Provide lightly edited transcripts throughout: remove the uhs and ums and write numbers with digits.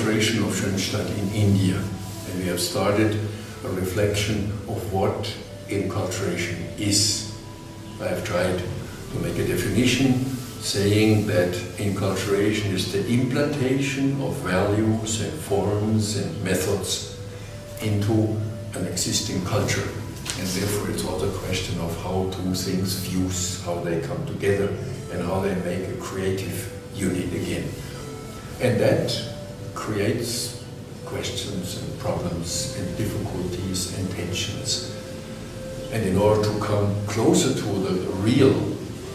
Inculturation of Schoenstatt in India. And we have started a reflection of what inculturation is. I have tried to make a definition saying that inculturation is the implantation of values and forms and methods into an existing culture. And therefore it's also a question of how two things fuse, how they come together, and how they make a creative unit again. And that creates questions and problems and difficulties and tensions. And in order to come closer to the real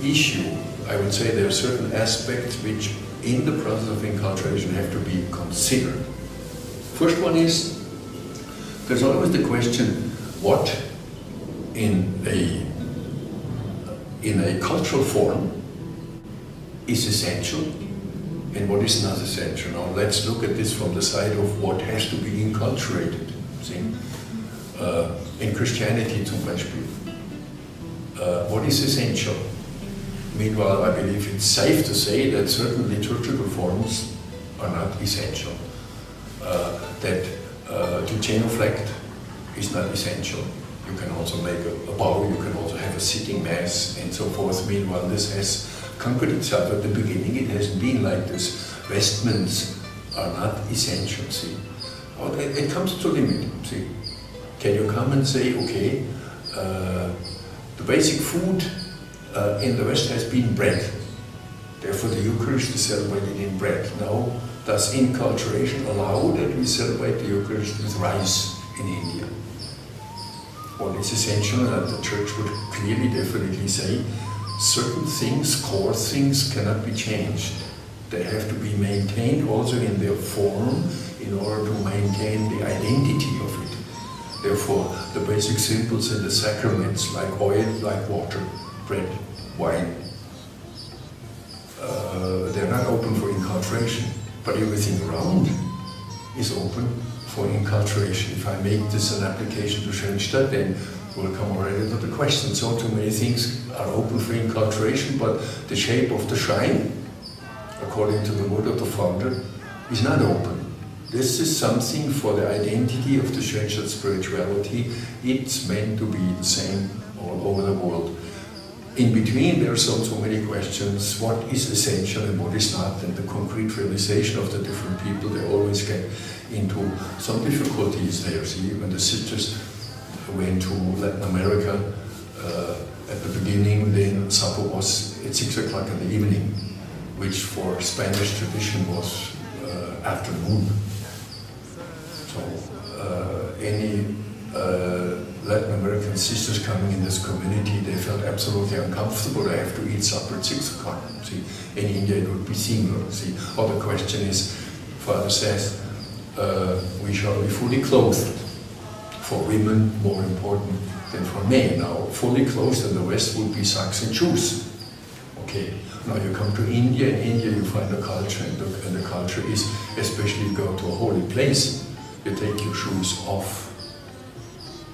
issue, I would say there are certain aspects which in the process of inculturation have to be considered. First one is, there's always the question, what in a cultural form is essential and what is not essential. Now let's look at this from the side of what has to be inculturated. See? In Christianity zum Beispiel, what is essential? Meanwhile, I believe it's safe to say that certain liturgical forms are not essential. That to genuflect is not essential. You can also make a bow, you can also have a sitting mass and so forth. Meanwhile, this has conquered itself. At the beginning it hasn't been like this. Vestments are not essential, see. It comes to limit, see. Can you come and say, okay, the basic food in the West has been bread. Therefore the Eucharist is celebrated in bread. Now, does inculturation allow that we celebrate the Eucharist with rice in India? What is essential, and the Church would clearly, definitely say, certain things, core things, cannot be changed. They have to be maintained also in their form in order to maintain the identity of it. Therefore, the basic symbols and the sacraments, like oil, like water, bread, wine, they're not open for inculturation, but everything around is open for inculturation. If I make this an application to Schoenstatt, then we'll come already to the question. So too many things are open for inculturation, but the shape of the shrine, according to the word of the founder, is not open. This is something for the identity of the Schoenstatt spirituality. It's meant to be the same all over the world. In between, there are so many questions. What is essential and what is not? And the concrete realization of the different people, they always get into some difficulties there. See, when the sisters went to Latin America at the beginning, then supper was at 6 o'clock in the evening, which for Spanish tradition was afternoon. So any Latin American sisters coming in this community, they felt absolutely uncomfortable. They have to eat supper at 6 o'clock. See, in India it would be similar. See, or the question is, Father says, we shall be fully clothed. For women, more important than for men. Now, fully clothed in the West would be socks and shoes. Okay. Now you come to India. In India you find a culture, and the culture is, especially if you go to a holy place, you take your shoes off.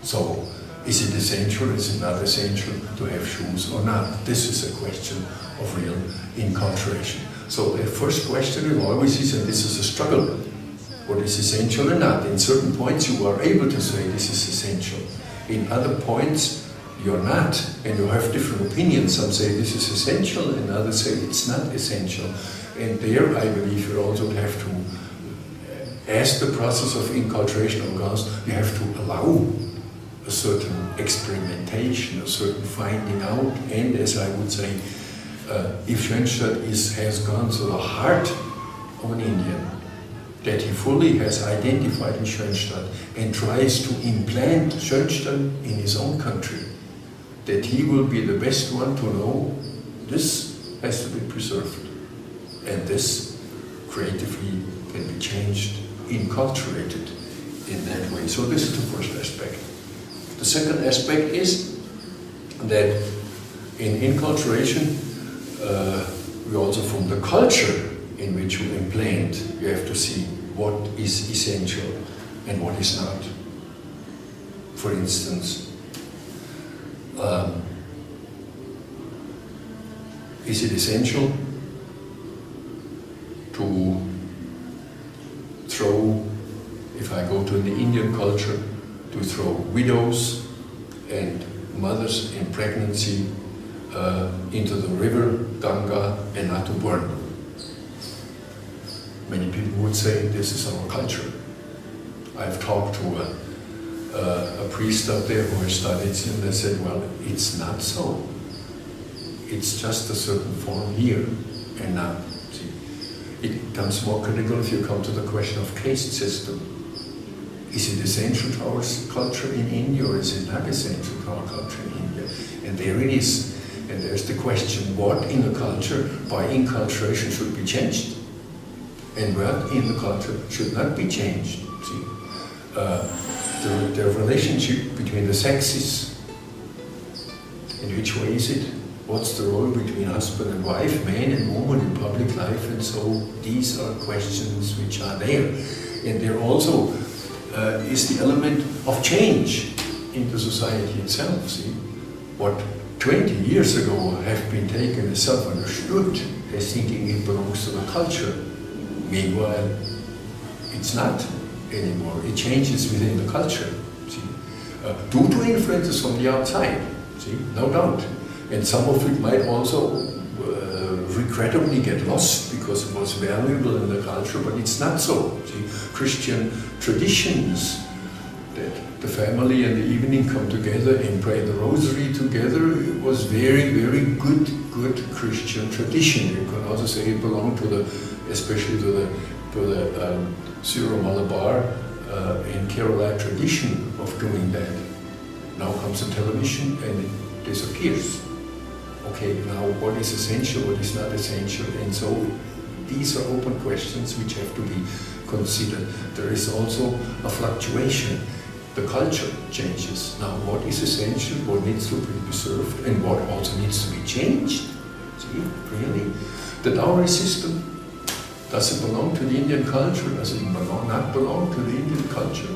So, is it essential, is it not essential to have shoes or not? This is a question of real inculturation. So the first question always is, and this is a struggle, what is essential or not? In certain points you are able to say this is essential. In other points you're not, and you have different opinions. Some say this is essential, and others say it's not essential. And there I believe you also have to, as the process of inculturation goes, you have to allow a certain experimentation, a certain finding out, and as I would say, if Schoenstatt has gone to the heart of an Indian, that he fully has identified in Schoenstatt and tries to implant Schoenstatt in his own country, that he will be the best one to know this has to be preserved, and this creatively can be changed, inculturated in that way. So this is the first aspect. The second aspect is that in inculturation, we also from the culture in which you implant, you have to see what is essential and what is not. For instance, is it essential to throw, if I go to the Indian culture, to throw widows and mothers in pregnancy into the river Ganga and not to burn them. Many people would say this is our culture. I've talked to a priest up there who has studied it, and they said, well, it's not so. It's just a certain form here and now. See, it becomes more critical if you come to the question of caste system. Is it essential to our culture in India, or is it not essential to our culture in India? And there it is. And there's the question, what in the culture by inculturation should be changed? And what in the culture should not be changed? See, the relationship between the sexes. In which way is it? What's the role between husband and wife, man and woman in public life? And so these are questions which are there. And there also is the element of change in the society itself. See, what 20 years ago have been taken as self-understood, as thinking it belongs to the culture. Meanwhile, it's not anymore. It changes within the culture. See, due to influences from the outside. See, no doubt. And some of it might also regrettably get lost because it was valuable in the culture, but it's not so. See, Christian traditions, that the family in the evening come together and pray the rosary together, it was very, very good Christian tradition. You can also say it belonged to the, especially to the Syro-Malabar and Kerala tradition of doing that. Now comes the television and it disappears. Okay, now what is essential, what is not essential, and so these are open questions which have to be considered. There is also a fluctuation. The culture changes. Now what is essential, what needs to be preserved, and what also needs to be changed? See, really? The dowry system, does it belong to the Indian culture? Does it not belong to the Indian culture?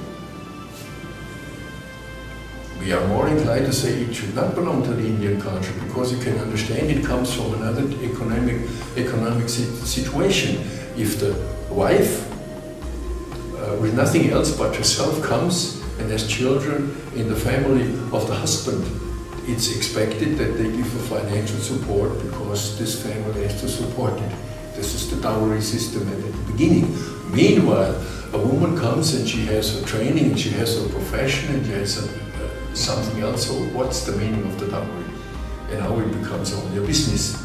We are more inclined to say it should not belong to the Indian culture because you can understand it comes from another economic situation. If the wife, with nothing else but herself, comes and has children in the family of the husband, it's expected that they give her financial support because this family has to support it. This is the dowry system at the beginning. Meanwhile, a woman comes and she has her training, and she has her profession, and she has something else. So what's the meaning of the dowry? And how it becomes only a business.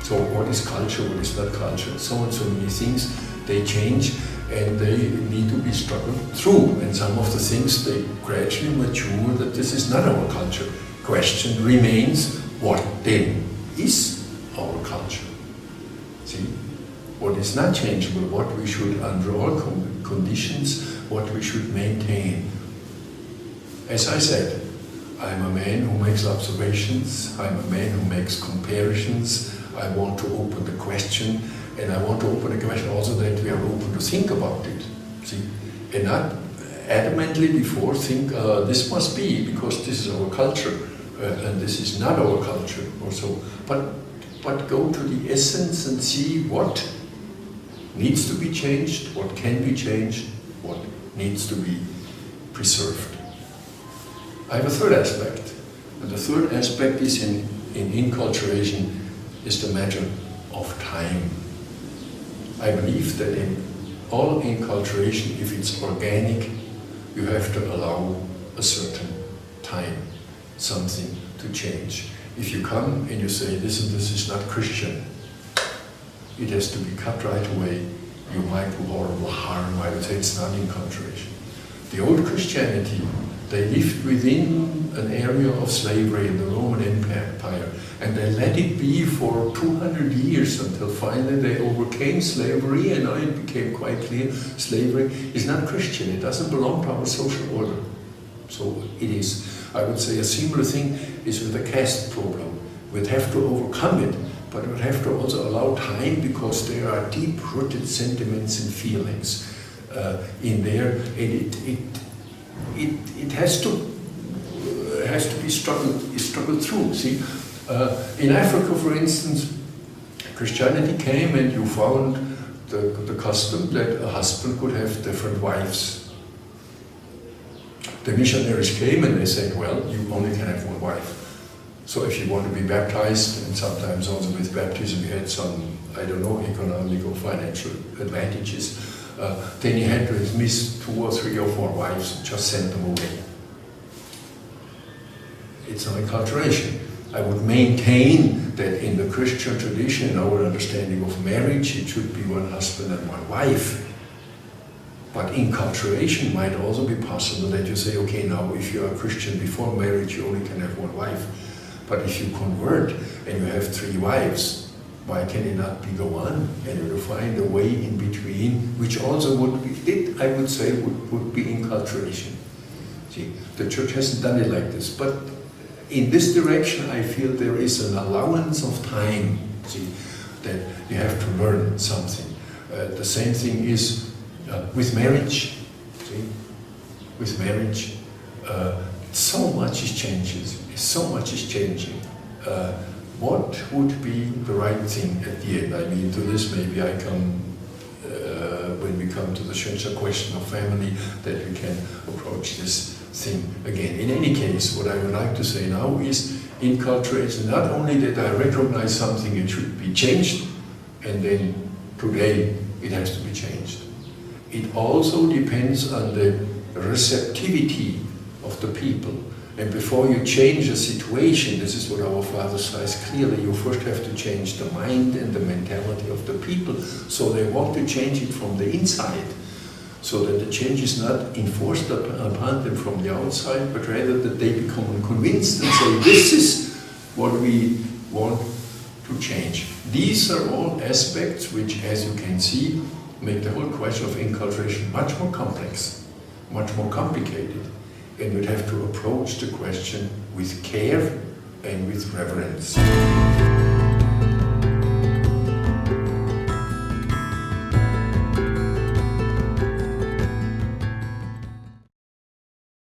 So what is culture, what is not culture? So many things, they change and they need to be struggled through. And some of the things, they gradually mature that this is not our culture. Question remains, what then is our culture? See, what is not changeable, what we should, under all conditions, what we should maintain. As I said, I'm a man who makes observations, I'm a man who makes comparisons. I want to open the question, and I want to open the question also that we are open to think about it. See, and not adamantly before think this must be because this is our culture and this is not our culture or so. But go to the essence and see what needs to be changed, what can be changed, what needs to be preserved. I have a third aspect, and the third aspect is in inculturation is the matter of time. I believe that in all inculturation, if it's organic, you have to allow a certain time, something to change. If you come and you say this and this is not Christian, it has to be cut right away. You might do horrible harm. I would say it's not inculturation. The old Christianity, they lived within an area of slavery in the Roman Empire, and they let it be for 200 years until finally they overcame slavery, and now it became quite clear slavery is not Christian, it doesn't belong to our social order. So it is, I would say a similar thing is with the caste problem. We'd have to overcome it, but we'd have to also allow time because there are deep-rooted sentiments and feelings in there, and it has to be struggled through. See, in Africa, for instance, Christianity came and you found the custom that a husband could have different wives. The missionaries came and they said, well, you only can have one wife. So if you want to be baptized, and sometimes also with baptism you had some, I don't know, economic or financial advantages, then you had to dismiss 2 or 3 or 4 wives and just send them away. It's an enculturation. I would maintain that in the Christian tradition, in our understanding of marriage, it should be one husband and one wife. But enculturation might also be possible that you say, okay, now if you are a Christian before marriage, you only can have one wife. But if you convert and you have 3 wives, why can it not be go on? And you will find a way in between, which also would be, I would say, would be enculturation. See, the church hasn't done it like this, but in this direction I feel there is an allowance of time, see, that you have to learn something. The same thing is with marriage. See, with marriage, so much is changes. So much is changing. What would be the right thing at the end? I mean, to this maybe I come, when we come to the Schoenstatt question of family, that we can approach this thing again. In any case, what I would like to say now is inculturation, not only that I recognize something it should be changed, and then today it has to be changed. It also depends on the receptivity of the people. And before you change a situation, this is what our Father says clearly, you first have to change the mind and the mentality of the people, so they want to change it from the inside, so that the change is not enforced upon them from the outside, but rather that they become convinced and say, this is what we want to change. These are all aspects which, as you can see, make the whole question of inculturation much more complex, much more complicated. And we'd have to approach the question with care and with reverence.